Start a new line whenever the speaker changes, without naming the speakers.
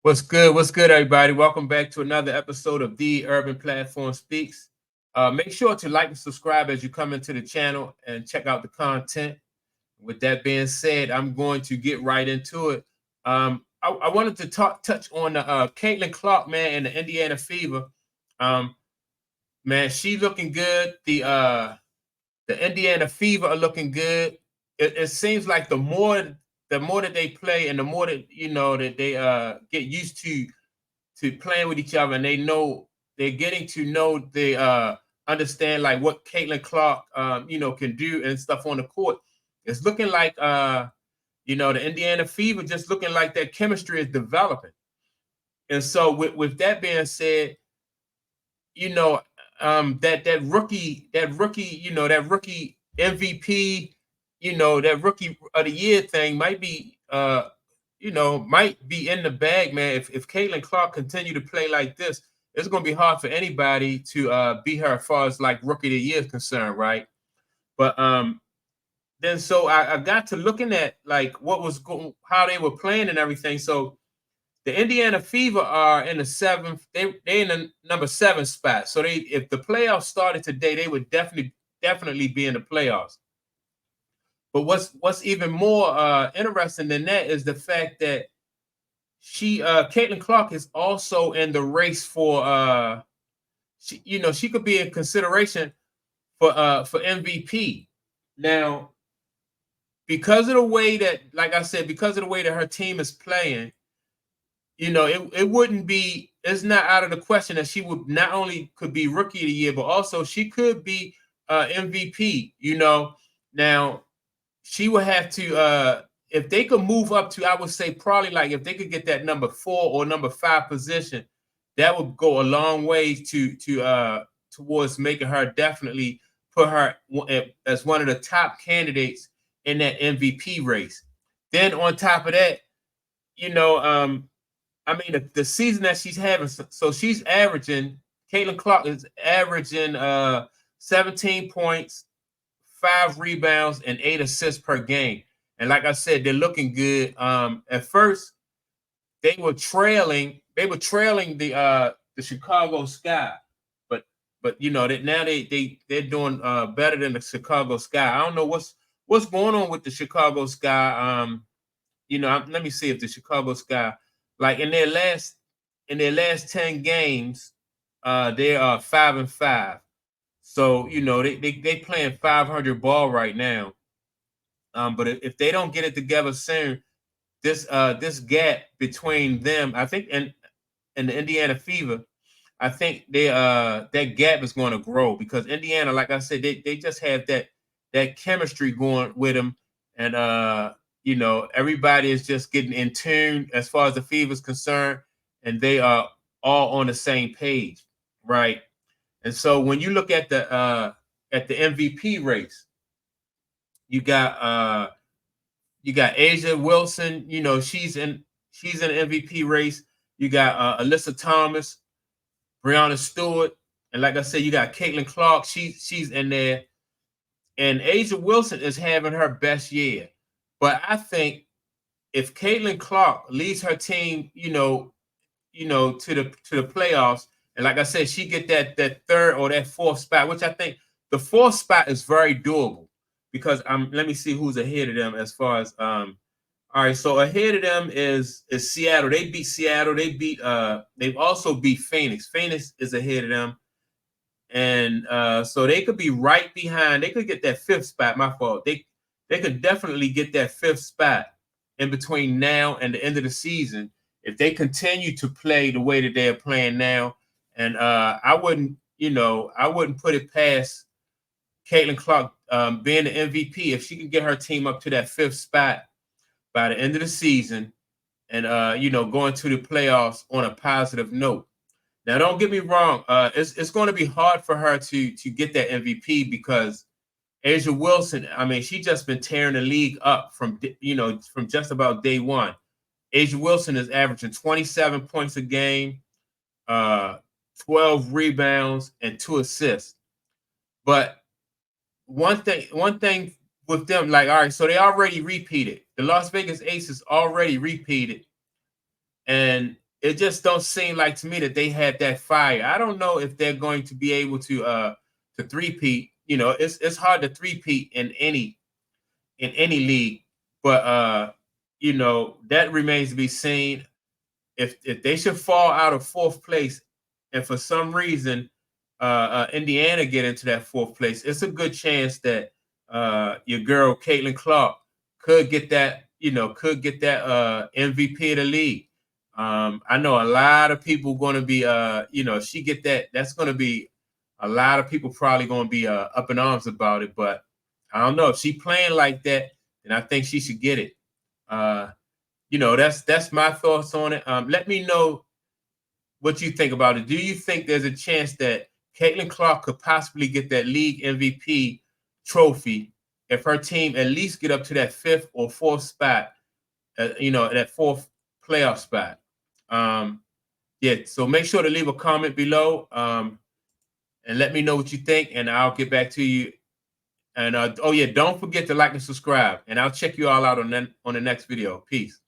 What's good? What's good, everybody? Welcome back to another episode of The Urban Platform Speaks. Make sure to like and subscribe as you come into the channel and check out the content. With that being said, I'm going to get right into it. I wanted to touch on Caitlin Clark, man, and the Indiana Fever. Um, Man, she looking good. The Indiana Fever are looking good. It seems like the more that they play and the more that that they get used to playing with each other, and they're getting to know they understand like what Caitlin Clark can do and stuff on the court. It's looking like the Indiana Fever just looking like that chemistry is developing. And so with that being said, you know, that rookie MVP, that rookie of the year thing might be in the bag, man. If Caitlin Clark continue to play like this, it's gonna be hard for anybody to beat her as far as like rookie of the year is concerned, right? But then so I got to looking at like what was going, how they were playing and everything. So the Indiana Fever are in the seventh. They in the number 7 spot. So if the playoffs started today, they would definitely be in the playoffs. But what's even more interesting than that is the fact that Caitlin Clark is also in the race for she could be in consideration for MVP. Now, because of the way that, like I said, because of the way that her team is playing, it wouldn't be, it's not out of the question that she would not only could be rookie of the year, but also she could be MVP. Now she would have to if they could move up to, I would say probably like if they could get that number 4 or number 5 position, that would go a long way to towards making her definitely put her as one of the top candidates in that MVP race. Then on top of that, I mean, the season that she's having, so she's averaging, Caitlin Clark is averaging 17 points, 5 rebounds, and 8 assists per game. And like I said, they're looking good. At first, they were trailing the Chicago Sky, but that now they're doing better than the Chicago Sky. I don't know what's going on with the Chicago Sky. Let me see if the Chicago Sky, like in their last 10 games, they are 5-5. So they playing 500 ball right now. But if they don't get it together soon, this gap between them, I think, and the Indiana Fever, I think that gap is going to grow because Indiana, like I said, they just have that chemistry going with them, and everybody is just getting in tune as far as the Fever is concerned, and they are all on the same page, right? And so when you look at the MVP race, you got A'ja Wilson. She's in the MVP race. You got Alyssa Thomas, Breanna Stewart, and like I said, you got Caitlin Clark. She's in there, and A'ja Wilson is having her best year. But I think if Caitlin Clark leads her team, to the playoffs, and like I said, she get that 3rd or that 4th spot, which I think the 4th spot is very doable because let me see who's ahead of them as far as all right, so ahead of them is Seattle. They beat Seattle. They've also beat Phoenix. Phoenix is ahead of them. And so they could be right behind. They could get that 5th spot. My fault. They could definitely get that 5th spot in between now and the end of the season if they continue to play the way that they're playing now. And I wouldn't put it past Caitlin Clark being the MVP if she can get her team up to that 5th spot by the end of the season, and going to the playoffs on a positive note. Now, don't get me wrong, it's going to be hard for her to get that MVP because A'ja Wilson, I mean, she just been tearing the league up from just about day one. A'ja Wilson is averaging 27 points a game, 12 rebounds, and 2 assists. But one thing with them, like, all right, so they already repeated. The Las Vegas Aces already repeated, and it just don't seem like to me that they had that fire. I don't know if they're going to be able to three-peat. You know, it's hard to three-peat in any league, but you know, that remains to be seen. If they should fall out of fourth place, and for some reason Indiana get into that fourth place, it's a good chance that your girl Caitlin Clark could get that, MVP of the league. I know a lot of people going to be, she get that. That's going to be a lot of people probably going to be up in arms about it. But I don't know if she playing like that, then I think she should get it. That's my thoughts on it. Let me know what you think about it. Do you think there's a chance that Caitlin Clark could possibly get that league MVP trophy if her team at least get up to that fifth or fourth spot, that fourth playoff spot? So make sure to leave a comment below and let me know what you think, and I'll get back to you. And don't forget to like and subscribe, and I'll check you all out on the next video. Peace.